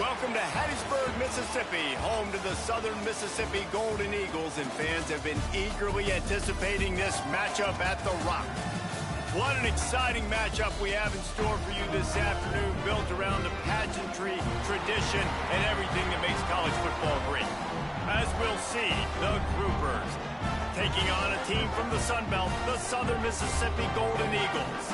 Welcome to Hattiesburg, Mississippi, home to the Southern Mississippi Golden Eagles, and fans have been eagerly anticipating this matchup at the Rock. What an exciting matchup we have in store for you this afternoon, built around the pageantry, tradition, and everything that makes college football great. As we'll see, the Groupers taking on a team from the Sun Belt, the Southern Mississippi Golden Eagles.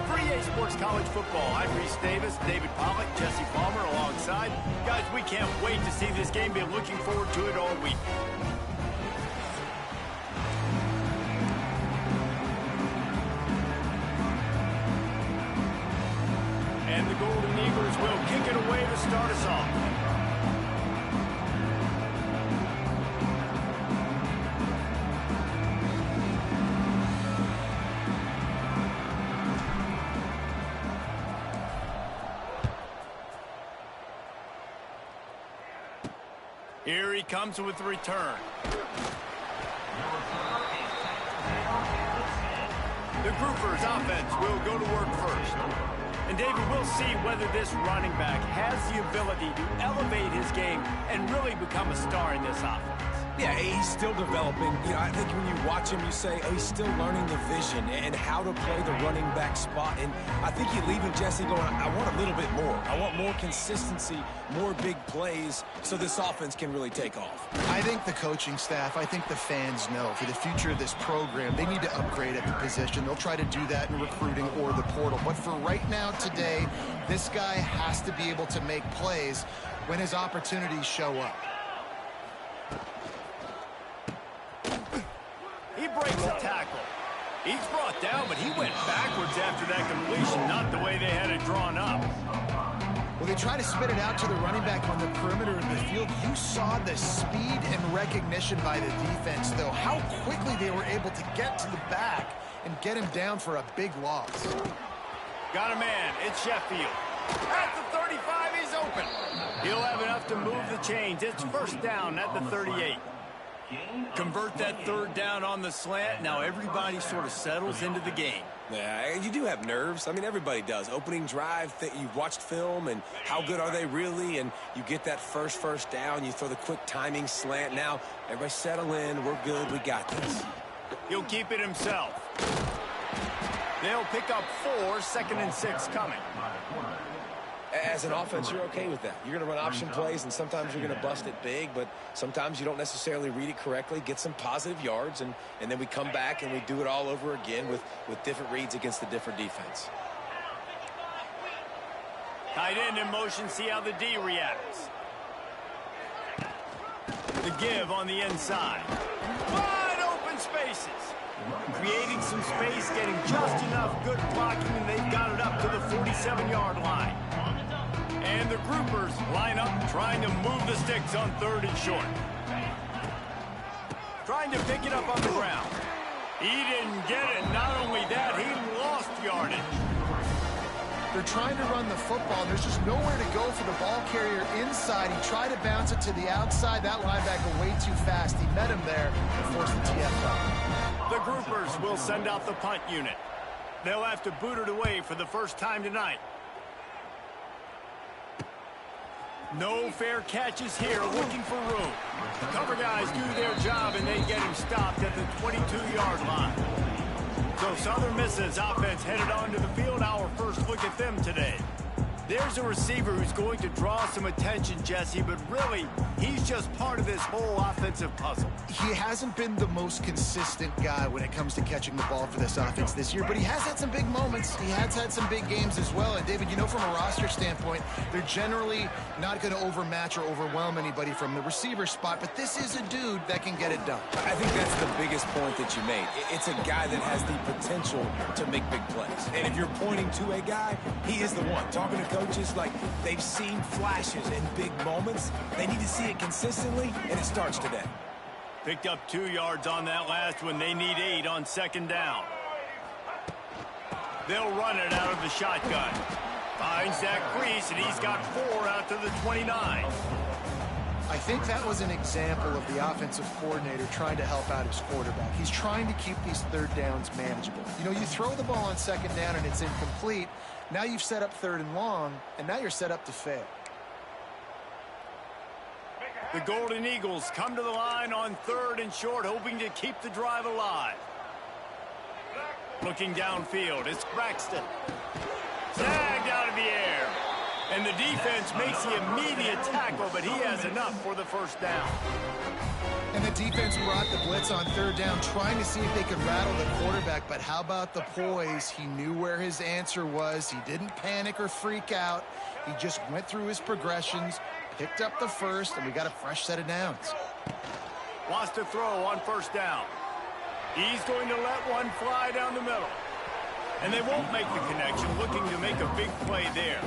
For EA Sports College Football, I'm Reese Davis, David Pollock, Jesse Palmer alongside. Guys, we can't wait to see this game. Been looking forward to it all week. And the Golden Eagles will kick it away to start us off. Here he comes with the return. The Groupers offense will go to work first. And David, we'll see whether this running back has the ability to elevate his game and really become a star in this offense. Yeah, he's still developing. You know, I think when you watch him, you say, oh, he's still learning the vision and how to play the running back spot. And I think you're leaving Jesse going, I want a little bit more. I want more consistency, more big plays, so this offense can really take off. I think the coaching staff, I think the fans know for the future of this program, they need to upgrade at the position. They'll try to do that in recruiting or the portal. But for right now, today, this guy has to be able to make plays when his opportunities show up. He breaks a tackle. He's brought down, but he went backwards after that completion, not the way they had it drawn up. Well, they try to spit it out to the running back on the perimeter of the field. You saw the speed and recognition by the defense, though. How quickly they were able to get to the back and get him down for a big loss. Got a man. It's Sheffield. At the 35, he's open. He'll have enough to move the chains. It's first down at the 38. Convert that third down on the slant. Now everybody sort of settles into the game. Yeah, you do have nerves. I mean, everybody does. Opening drive, you've watched film, and how good are they really? And you get that first down. You throw the quick timing slant. Now, everybody settle in. We're good. We got this. He'll keep it himself. They'll pick up 4, 2nd and 6 coming. As an offense, you're okay with that. You're going to run option plays, and sometimes you're going to bust it big, but sometimes you don't necessarily read it correctly, get some positive yards, and then we come back and we do it all over again with different reads against the different defense. Tight end in motion, see how the D reacts. The give on the inside. Wide open spaces. Creating some space, getting just enough good blocking, and they've got it up to the 47-yard line. And the Groupers line up, trying to move the sticks on 3rd and short. Trying to pick it up on the ground. He didn't get it. Not only that, he lost yardage. They're trying to run the football. There's just nowhere to go for the ball carrier inside. He tried to bounce it to the outside. That linebacker way too fast. He met him there and forced the TFL. The Groupers will send out the punt unit. They'll have to boot it away for the first time tonight. No fair catches here, looking for room. The cover guys do their job, and they get him stopped at the 22-yard line. So Southern Miss's offense headed onto the field. Our first look at them today. There's a receiver who's going to draw some attention, Jesse, but really, he's just part of this whole offensive puzzle. He hasn't been the most consistent guy when it comes to catching the ball for this offense this year, but he has had some big moments. He has had some big games as well. And, David, you know, from a roster standpoint, they're generally not going to overmatch or overwhelm anybody from the receiver spot, but this is a dude that can get it done. I think that's the biggest point that you made. It's a guy that has the potential to make big plays. And if you're pointing to a guy, he is the one. Talking to coaches, like, they've seen flashes and big moments. They need to see it consistently, and it starts today. Picked up 2 yards on that last one. They need 8 on 2nd down. They'll run it out of the shotgun. Finds that crease, and he's got 4 out to the 29. I think that was an example of the offensive coordinator trying to help out his quarterback. He's trying to keep these 3rd downs manageable. You know, you throw the ball on 2nd down and it's incomplete. Now you've set up 3rd and long, and now you're set up to fail. The Golden Eagles come to the line on 3rd and short, hoping to keep the drive alive. Looking downfield, it's Braxton. Tagged out of the air. And the defense makes the immediate tackle, but he has enough for the first down. And the defense brought the blitz on 3rd down, trying to see if they could rattle the quarterback. But how about the poise? He knew where his answer was. He didn't panic or freak out. He just went through his progressions, picked up the first, and we got a fresh set of downs. Wants to throw on 1st down. He's going to let one fly down the middle. And they won't make the connection, looking to make a big play there.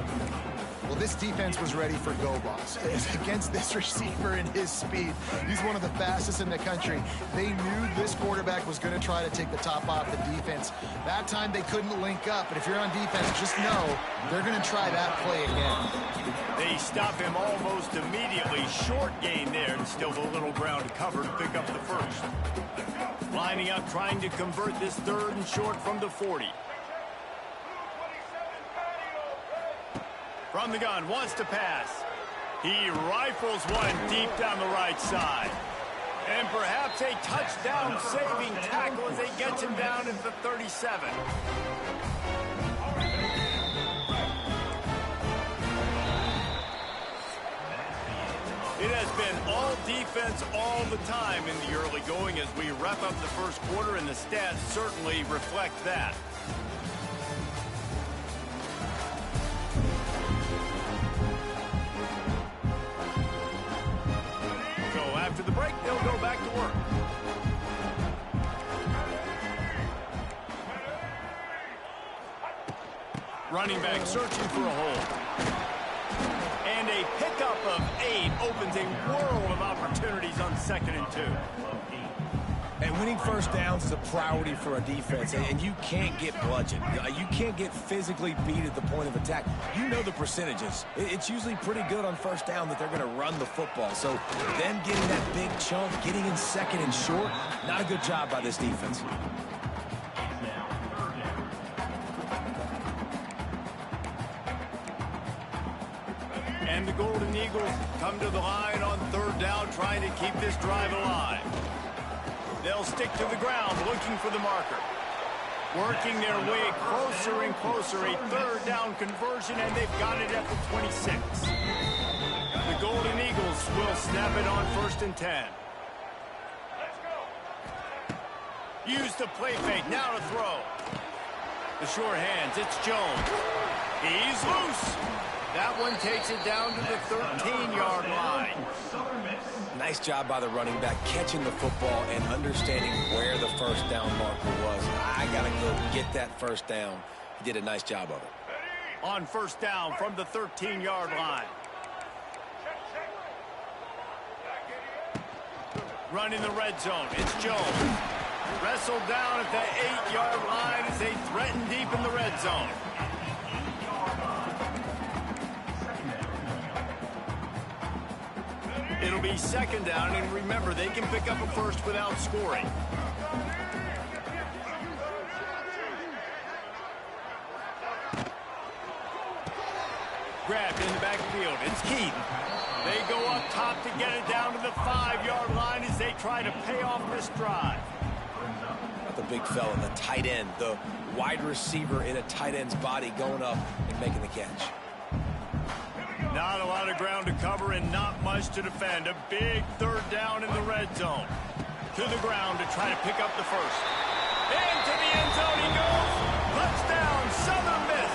Well, this defense was ready for go balls. Against this receiver and his speed, he's one of the fastest in the country. They knew this quarterback was going to try to take the top off the defense. That time they couldn't link up, but if you're on defense, just know they're going to try that play again. They stop him almost immediately. Short gain there, and still a little ground to cover to pick up the first. Lining up, trying to convert this 3rd and short from the 40. From the gun, wants to pass. He rifles one deep down the right side. And perhaps a touchdown-saving tackle as they get him down at the 37. It has been all defense all the time in the early going as we wrap up the first quarter, and the stats certainly reflect that. After the break, they'll go back to work. Running back searching for a hole. And a pickup of 8 opens a world of opportunities on 2nd and 2. And winning first downs is a priority for a defense, and you can't get bludgeoned. You can't get physically beat at the point of attack. You know the percentages. It's usually pretty good on 1st down that they're going to run the football. So them getting that big chunk, getting in 2nd and short, not a good job by this defense. And the Golden Eagles come to the line on 3rd down, trying to keep this drive alive. They'll stick to the ground, looking for the marker. Working their way closer and closer. A 3rd down conversion, and they've got it at the 26. The Golden Eagles will snap it on 1st and 10. Use the play fake, now to throw. The short hands, it's Jones. He's loose. That one takes it down to the 13-yard line. Nice job by the running back, catching the football and understanding where the 1st down marker was. I got to go get that 1st down. He did a nice job of it. On 1st down from the 13-yard line. Running the red zone, it's Jones. Wrestled down at the 8-yard line as they threaten deep in the red zone. It'll be 2nd down, and remember, they can pick up a first without scoring. Grabbed in the backfield, it's Keaton. They go up top to get it down to the 5-yard line as they try to pay off this drive. The big fella, the tight end, the wide receiver in a tight end's body going up and making the catch. Not a lot of ground to cover and not much to defend. A big 3rd down in the red zone. To the ground to try to pick up the first. Into the end zone he goes. Touchdown, Southern Miss.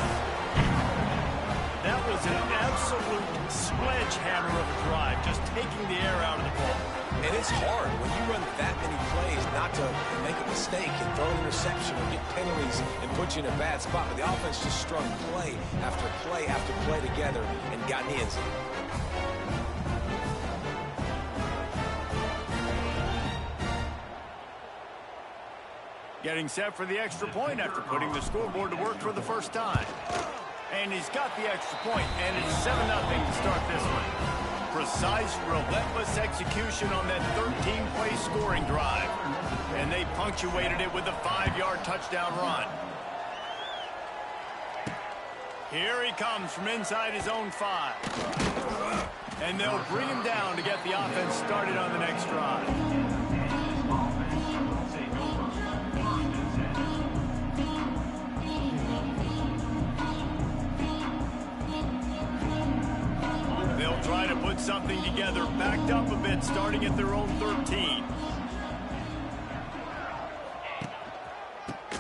That was an absolute sledgehammer of a drive, just taking the air out of the ball. And it's hard when you run that many plays not to make a mistake and throw an interception or get penalties and put you in a bad spot. But the offense just strung play after play together and got in the end zone. Getting set for the extra point after putting the scoreboard to work for the first time. And he's got the extra point, and it's 7-0 to start this one. Precise, relentless execution on that 13-play scoring drive. And they punctuated it with a 5-yard touchdown run. Here he comes from inside his own 5. And they'll bring him down to get the offense started on the next drive. They'll try to put something together, backed up a bit, starting at their own 13.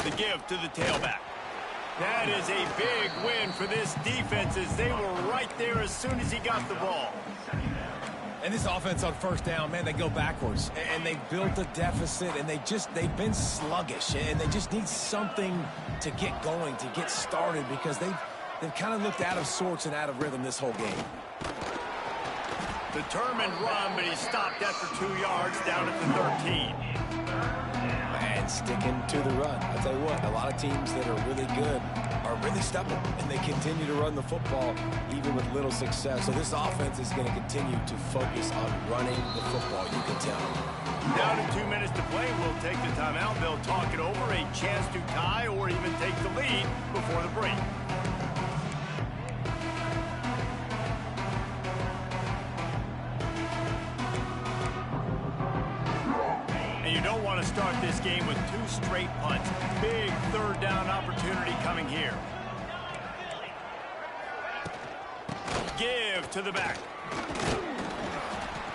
The give to the tailback. That is a big win for this defense as they were right there as soon as he got the ball. And this offense on first down, man, they go backwards. And they built a deficit, and they've been sluggish. And they just need something to get going, to get started, because they've kind of looked out of sorts and out of rhythm this whole game. Determined run, but he stopped after 2 yards down at the 13. And sticking to the run. I'll tell you what, a lot of teams that are really good are really stubborn, and they continue to run the football even with little success. So this offense is going to continue to focus on running the football, you can tell. Down to 2 minutes to play, we'll take the timeout. They'll talk it over, a chance to tie or even take the lead before the break. You don't want to start this game with 2 straight punts. Big third down opportunity coming here. Give to the back.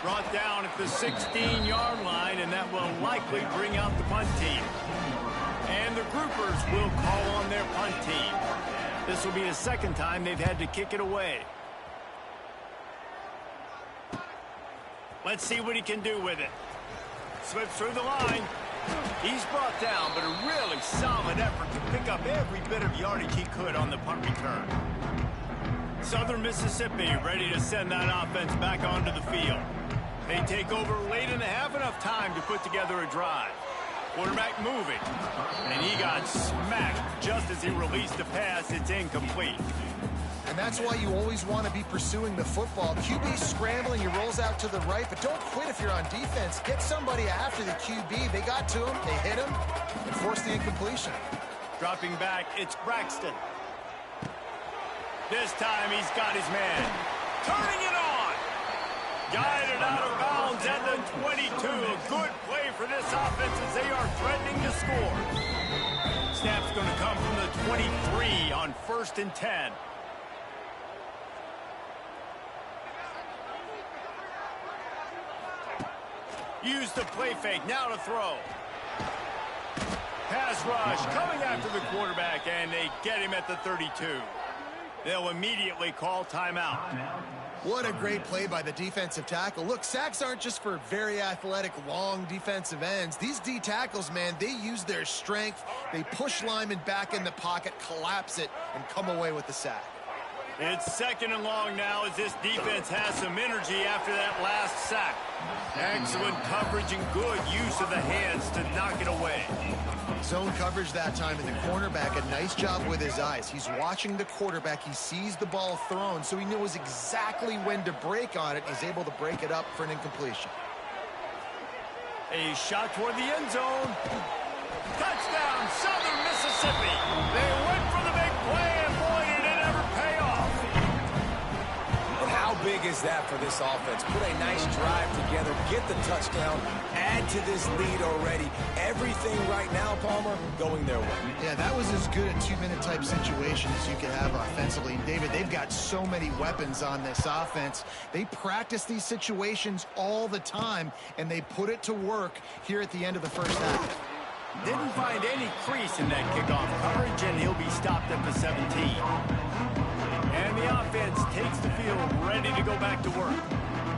Brought down at the 16-yard line, and that will likely bring out the punt team. And the groupers will call on their punt team. This will be the second time they've had to kick it away. Let's see what he can do with it. Slips through the line. He's brought down, but a really solid effort to pick up every bit of yardage he could on the punt return. Southern Mississippi ready to send that offense back onto the field. They take over late in the half, enough time to put together a drive. Quarterback moving, and he got smacked just as he released the pass. It's incomplete. And that's why you always want to be pursuing the football. QB scrambling, he rolls out to the right, but don't quit if you're on defense. Get somebody after the QB. They got to him, they hit him, and forced the incompletion. Dropping back, it's Braxton. This time he's got his man. Turning it on. Guided out of bounds at the 22. A good play for this offense as they are threatening to score. Snap's going to come from the 23 on 1st and 10. Use the play fake, now to throw. Pass rush coming after the quarterback, and they get him at the 32. They'll immediately call timeout. What a great play by the defensive tackle. Look, sacks aren't just for very athletic, long defensive ends. These D tackles, man, they use their strength. They push linemen back in the pocket, collapse it, and come away with the sack. It's 2nd and long now as this defense has some energy after that last sack. Excellent coverage and good use of the hands to knock it away. Zone coverage that time, and the cornerback, a nice job with his eyes. He's watching the quarterback. He sees the ball thrown, so he knows exactly when to break on it. He's able to break it up for an incompletion. A shot toward the end zone. Touchdown, Southern Mississippi. They went for the big play, and boy, did it ever pay off. And how big is that for this offense? Put a nice drive together, get the touchdown, add to this lead already. Everything right now, Palmer, going their way. Yeah, that was as good a 2-minute type situation as you could have offensively. David, they've got so many weapons on this offense. They practice these situations all the time, and they put it to work here at the end of the first half. Didn't find any crease in that kickoff coverage, and he'll be stopped at the 17. And the offense takes the field ready to go back to work.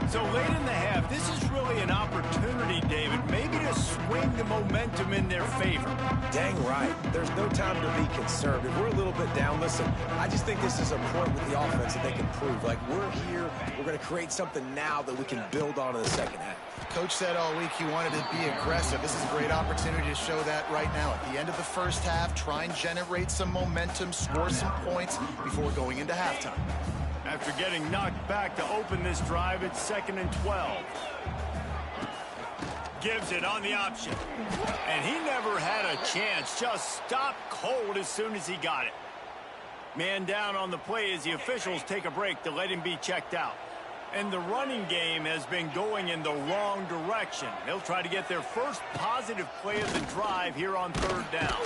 So late in the half, this is really an opportunity, David, maybe to swing the momentum in their favor. Dang right. There's no time to be conservative. We're a little bit down. Listen, I just think this is a point with the offense that they can prove. Like, we're here, we're going to create something now that we can build on in the second half. Coach said all week he wanted to be aggressive. This is a great opportunity to show that right now. At the end of the first half, try and generate some momentum, score some points before going into halftime. After getting knocked back to open this drive, it's 2nd and 12. Gives it on the option. And he never had a chance. Just stopped cold as soon as he got it. Man down on the play as the officials take a break to let him be checked out. And the running game has been going in the wrong direction. They'll try to get their first positive play of the drive here on 3rd down.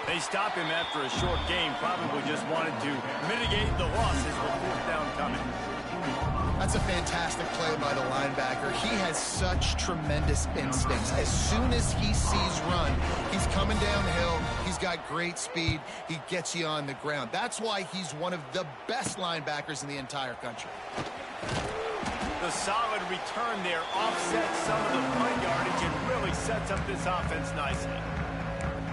They stop him after a short game, probably just wanted to mitigate the losses with 4th down coming. That's a fantastic play by the linebacker. He has such tremendous instincts. As soon as he sees run, he's coming downhill. He's got great speed. He gets you on the ground. That's why he's one of the best linebackers in the entire country. The solid return there offsets some of the punt yardage and really sets up this offense nicely.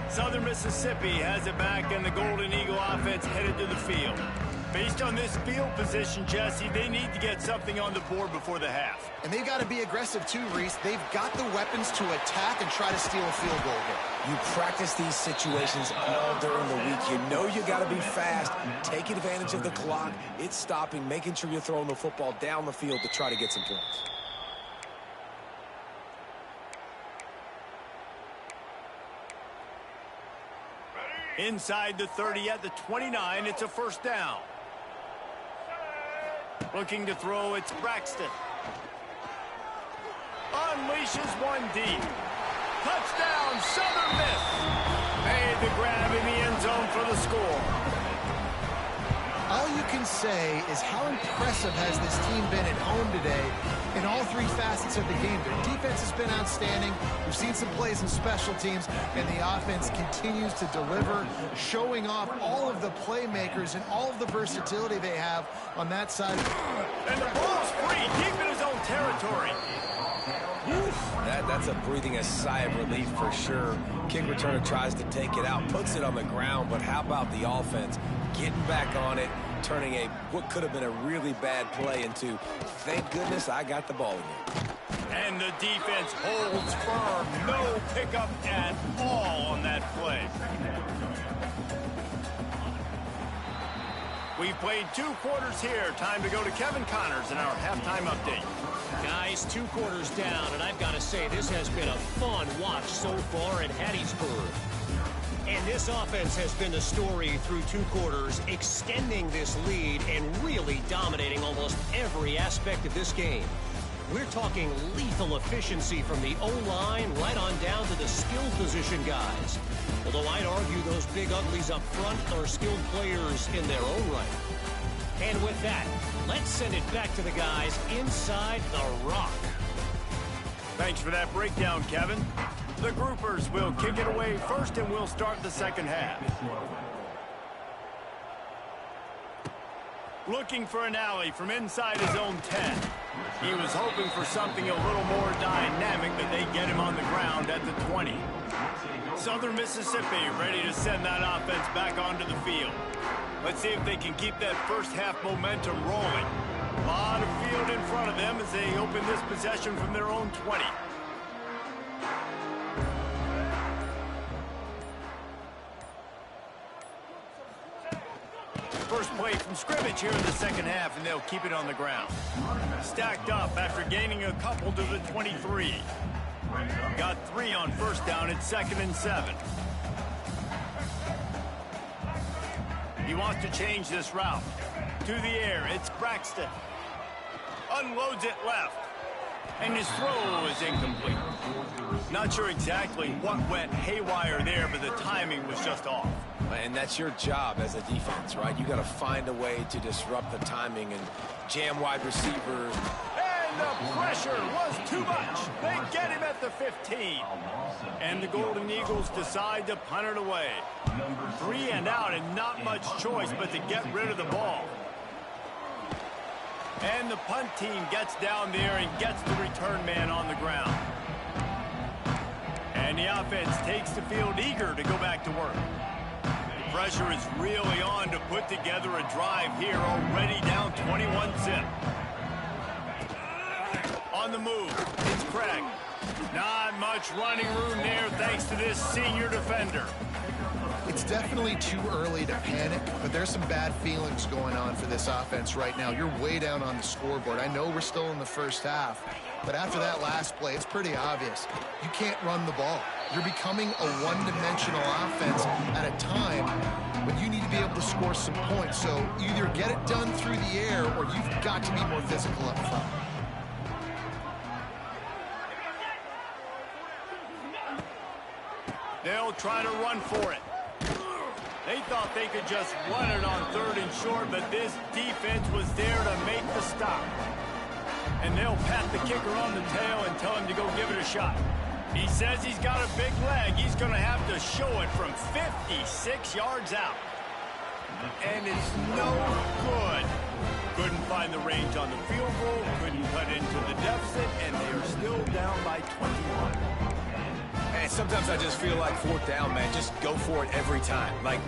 Southern Mississippi has it back, and the Golden Eagle offense headed to the field. Based on this field position, Jesse, they need to get something on the board before the half. And they've got to be aggressive too, Reese. They've got the weapons to attack and try to steal a field goal here. You practice these situations all during the week. You know you got to be fast, take advantage of the clock. It's stopping, making sure you're throwing the football down the field to try to get some points. Inside the 30 at the 29, it's a 1st down. Looking to throw, it's Braxton. Unleashes one deep. Touchdown, Southern Miss. Made the grab in the end zone for the score. All you can say is how impressive has this team been at home today in all 3 facets of the game. Their defense has been outstanding. We've seen some plays in special teams, and the offense continues to deliver, showing off all of the playmakers and all of the versatility they have on that side. And the ball's free, deep in his own territory. That's a breathing a sigh of relief for sure. Kick returner tries to take it out, puts it on the ground, but how about the offense getting back on it, turning what could have been a really bad play into, thank goodness I got the ball again. And the defense holds firm. No pickup at all on that play. We've played 2 quarters here. Time to go to Kevin Connors in our halftime update. Guys, 2 quarters down, and I've got to say this has been a fun watch so far at Hattiesburg. And this offense has been the story through 2 quarters, extending this lead and really dominating almost every aspect of this game. We're talking lethal efficiency from the O-line right on down to the skill position guys. Although I'd argue those big uglies up front are skilled players in their own right. And with that, let's send it back to the guys inside the rock. Thanks for that breakdown, Kevin. The groupers will kick it away first, and we'll start the 2nd half. Looking for an alley from inside his own 10. He was hoping for something a little more dynamic, but they get him on the ground at the 20. Southern Mississippi ready to send that offense back onto the field. Let's see if they can keep that first half momentum rolling. A lot of field in front of them as they open this possession from their own 20. First play from scrimmage here in the 2nd half, and they'll keep it on the ground. Stacked up after gaining a couple to the 23. Got 3 on 1st down. It's 2nd and 7. He wants to change this route. To the air, it's Braxton. Unloads it left. And his throw is incomplete. Not sure exactly what went haywire there, but the timing was just off. And that's your job as a defense, right? You got to find a way to disrupt the timing and jam wide receivers. And the pressure was too much. They get him at the 15. And the Golden Eagles decide to punt it away. 3 and out, and not much choice but to get rid of the ball. And the punt team gets down there and gets the return man on the ground. And the offense takes the field eager to go back to work. The pressure is really on to put together a drive here, already down 21-zip. On the move, it's Craig. Not much running room there thanks to this senior defender. It's definitely too early to panic, but there's some bad feelings going on for this offense right now. You're way down on the scoreboard. I know we're still in the 1st half, but after that last play, it's pretty obvious. You can't run the ball. You're becoming a one-dimensional offense at a time when you need to be able to score some points. So either get it done through the air or you've got to be more physical up front. They'll try to run for it. They thought they could just run it on 3rd and short, but this defense was there to make the stop. And they'll pat the kicker on the tail and tell him to go give it a shot. He says he's got a big leg. He's going to have to show it from 56 yards out. And it's no good. Couldn't find the range on the field goal, couldn't cut into the deficit, and they are still down by 21. And sometimes I just feel like 4th down, man, just go for it every time. Like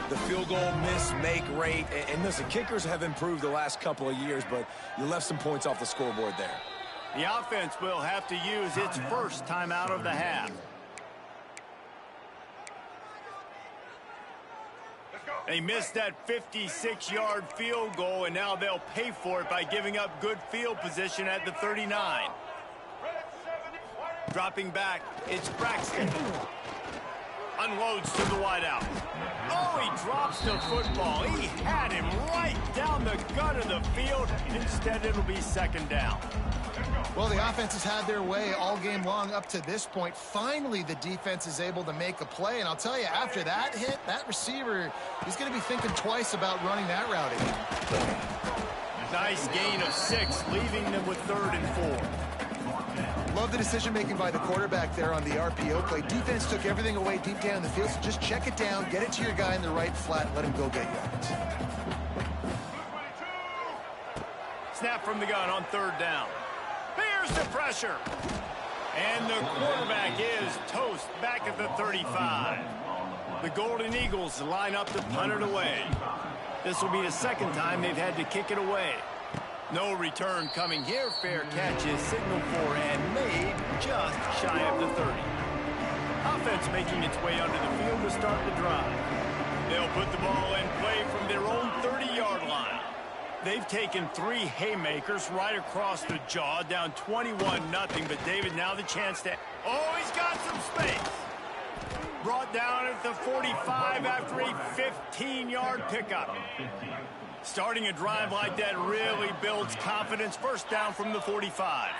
the field goal miss-make rate. And listen, kickers have improved the last couple of years, but you left some points off the scoreboard there. The offense will have to use its first timeout of the half. They missed that 56-yard field goal, and now they'll pay for it by giving up good field position at the 39. Dropping back, it's Braxton. Unloads to the wideout. Oh, he drops the football. He had him right down the gut of the field. Instead, it'll be 2nd down. Well, the offense has had their way all game long up to this point. Finally, the defense is able to make a play. And I'll tell you, after that hit, that receiver, he's going to be thinking twice about running that route again. Nice gain of 6, leaving them with 3rd and 4. Love the decision-making by the quarterback there on the RPO play. Defense took everything away deep down the field, so just check it down, get it to your guy in the right flat, let him go get yards. Snap from the gun on 3rd down. Here's the pressure. And the quarterback is toast back at the 35. The Golden Eagles line up to punt it away. This will be the 2nd time they've had to kick it away. No return coming here. Fair catch is signaled for and made just shy of the 30. Offense making its way under the field to start the drive. They'll put the ball in play from their own 30-yard line. They've taken 3 haymakers right across the jaw, down 21-0. But David, now the chance to... Oh, he's got some space. Brought down at the 45 after a 15-yard pickup. Starting a drive like that really builds confidence. 1st down from the 45.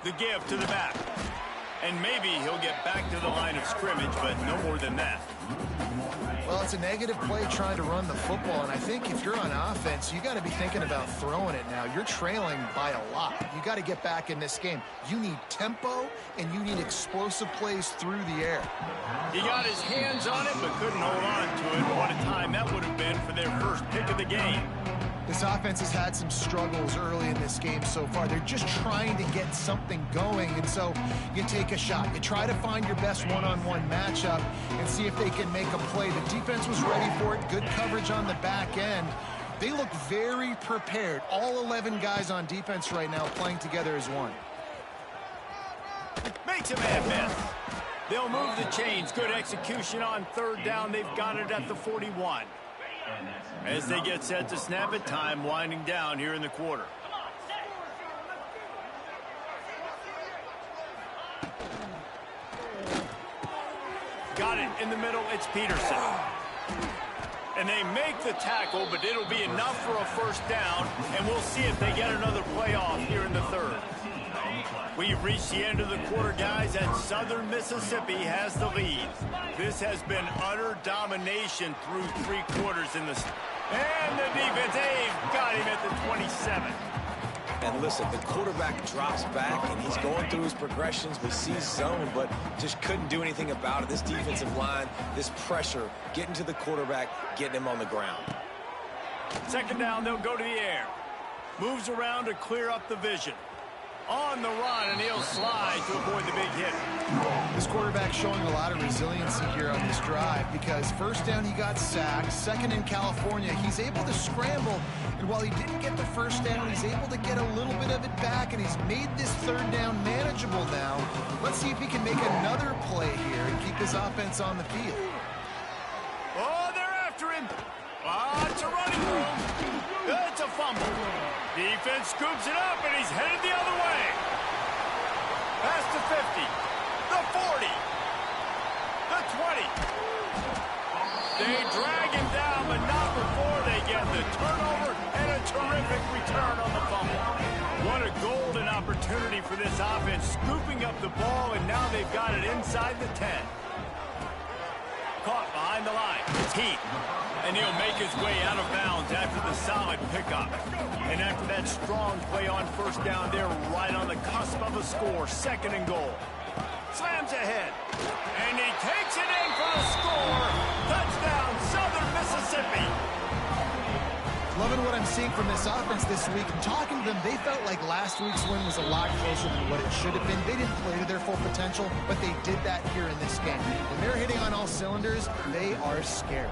The give to the back. And maybe he'll get back to the line of scrimmage, but no more than that. Well, it's a negative play trying to run the football, and I think if you're on offense, you got to be thinking about throwing it now. You're trailing by a lot. You got to get back in this game. You need tempo, and you need explosive plays through the air. He got his hands on it, but couldn't hold on to it. What a time that would have been for their first pick of the game. This offense has had some struggles early in this game so far. They're just trying to get something going, and so you take a shot. You try to find your best one-on-one matchup and see if they can make a play. The defense was ready for it. Good coverage on the back end. They look very prepared. All 11 guys on defense right now playing together as one. Makes a man miss. They'll move the chains. Good execution on 3rd down. They've got it at the 41. As they get set to snap it, time winding down here in the quarter. Got it in the middle. It's Peterson. And they make the tackle, but it'll be enough for a 1st down, and we'll see if they get another playoff here in the 3rd. We've reached the end of the quarter, guys, and Southern Mississippi has the lead. This has been utter domination through 3 quarters in this. And the defense, they've got him at the 27. And listen, the quarterback drops back, and he's going through his progressions. We see zone, but just couldn't do anything about it. This defensive line, this pressure, getting to the quarterback, getting him on the ground. 2nd down, they'll go to the air. Moves around to clear up the vision. On the run, and he'll slide to avoid the big hit. This quarterback showing a lot of resiliency here on this drive because 1st down he got sacked, 2nd in California, he's able to scramble, and while he didn't get the 1st down, he's able to get a little bit of it back, and he's made this 3rd down manageable now. Let's see if he can make another play here and keep his offense on the field. Oh, they're after him. It's a running room. It's a fumble. Defense scoops it up, and he's headed the other way. Pass to the 40, the 20. They drag him down, but not before they get the turnover and a terrific return on the fumble. What a golden opportunity for this offense, scooping up the ball, and now they've got it inside the 10. Caught behind the line. It's Heath. And he'll make his way out of bounds after the solid pickup. And after that strong play on first down, they're right on the cusp of a score. 2nd and goal. Slams ahead. And he takes it in for the score. Touchdown, Southern Mississippi. Loving what I'm seeing from this offense this week. And talking to them, they felt like last week's win was a lot closer than what it should have been. They didn't play to their full potential, but they did that here in this game. When they're hitting on all cylinders, they are scared.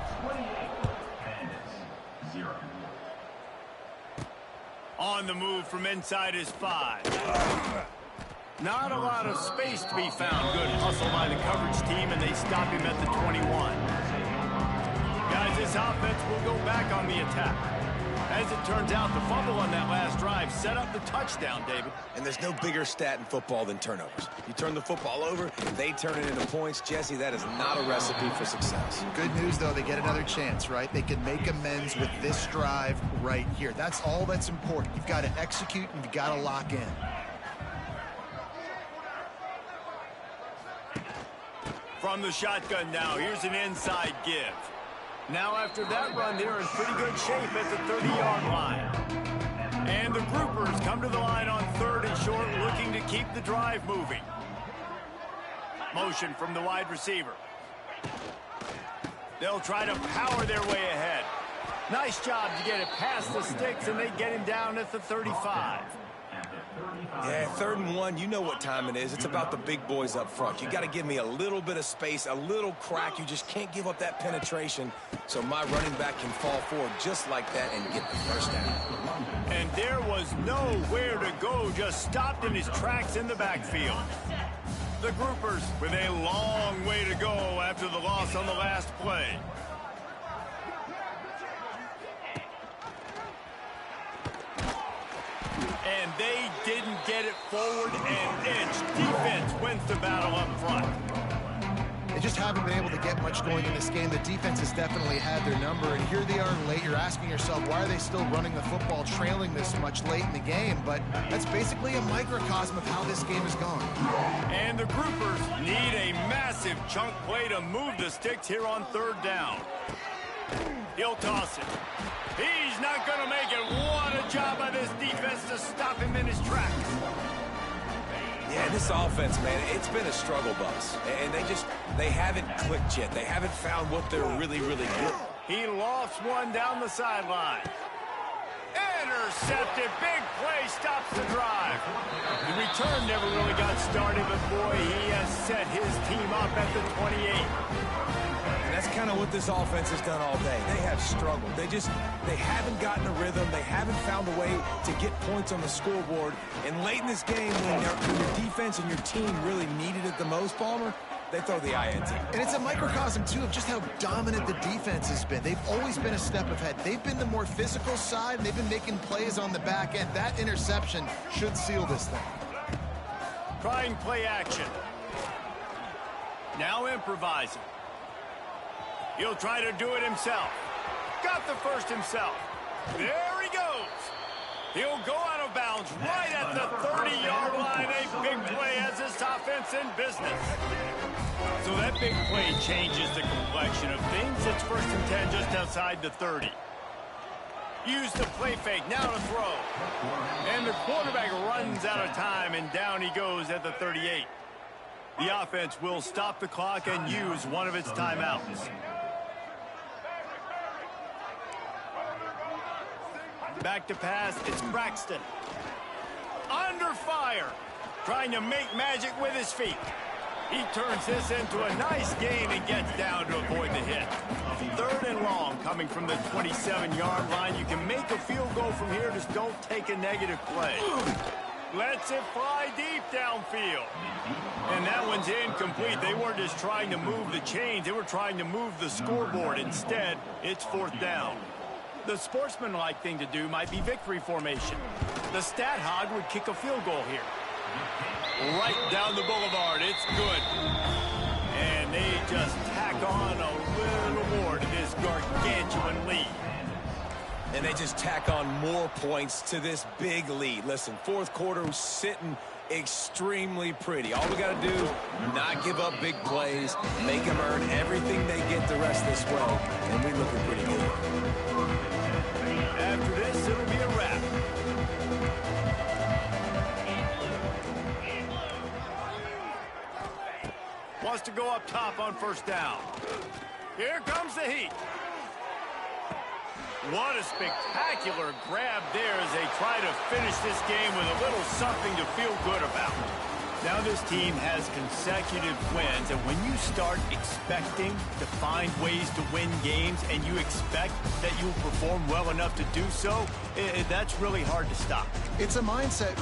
On the move from inside his 5. Not a lot of space to be found. Good hustle by the coverage team, and they stop him at the 21. Guys, this offense will go back on the attack. As it turns out, the fumble on that last drive set up the touchdown, David. And there's no bigger stat in football than turnovers. You turn the football over, they turn it into points. Jesse, that is not a recipe for success. Good news, though, they get another chance, right? They can make amends with this drive right here. That's all that's important. You've got to execute, and you've got to lock in. From the shotgun now, here's an inside give. Now after that run, they're in pretty good shape at the 30-yard line. And the groupers come to the line on 3rd and short, looking to keep the drive moving. Motion from the wide receiver. They'll try to power their way ahead. Nice job to get it past the sticks, and they get him down at the 35. Yeah, 3rd and 1, you know what time it is. It's about the big boys up front. You got to give me a little bit of space, a little crack. You just can't give up that penetration, so my running back can fall forward just like that and get the first down. And there was nowhere to go, just stopped in his tracks in the backfield. The groupers with a long way to go after the loss on the last play. And they didn't get it forward an inch. Defense wins the battle up front. They just haven't been able to get much going in this game. The defense has definitely had their number, and here they are late. You're asking yourself, why are they still running the football, trailing this much late in the game? But that's basically a microcosm of how this game has gone. And the groupers need a massive chunk play to move the sticks here on 3rd down. He'll toss it. He's not going to make it. What a job by this defense to stop him in his tracks. Yeah, this offense, man, it's been a struggle bus. And they haven't clicked yet. They haven't found what they're really, really good. He lofts one down the sideline. Intercepted. Big play stops the drive. The return never really got started, but boy, he has set his team up at the 28. That's kind of what this offense has done all day. They have struggled. They haven't gotten a rhythm. They haven't found a way to get points on the scoreboard. And late in this game, when your defense and your team really needed it the most, Palmer, they throw the INT. And it's a microcosm, too, of just how dominant the defense has been. They've always been a step ahead. They've been the more physical side, and they've been making plays on the back end. That interception should seal this thing. Trying play action. Now improvising. He'll try to do it himself. Got the first himself. There he goes. He'll go out of bounds right at the 30-yard line. A big play as this offense in business. So that big play changes the complexion of things. It's 1st and 10 just outside the 30. Use the play fake. Now to throw. And the quarterback runs out of time, and down he goes at the 38. The offense will stop the clock and use one of its timeouts. Back to pass, it's Braxton. Under fire, trying to make magic with his feet. He turns this into a nice gain and gets down to avoid the hit. 3rd and long coming from the 27-yard line. You can make a field goal from here, just don't take a negative play. Lets it fly deep downfield. And that one's incomplete. They weren't just trying to move the chains, they were trying to move the scoreboard. Instead, it's 4th down. The sportsmanlike thing to do might be victory formation. The stat hog would kick a field goal here. Right down the boulevard. It's good. And they just tack on a little more to this gargantuan lead. And they just tack on more points to this big lead. Listen, fourth quarter was sitting extremely pretty. All we got to do, not give up big plays, make them earn everything they get the rest of this way, and we're looking pretty good. After this, it'll be a wrap. Wants to go up top on first down. Here comes the heat. What a spectacular grab there as they try to finish this game with a little something to feel good about. Now this team has consecutive wins, and when you start expecting to find ways to win games and you expect that you'll perform well enough to do so, that's really hard to stop. It's a mindset.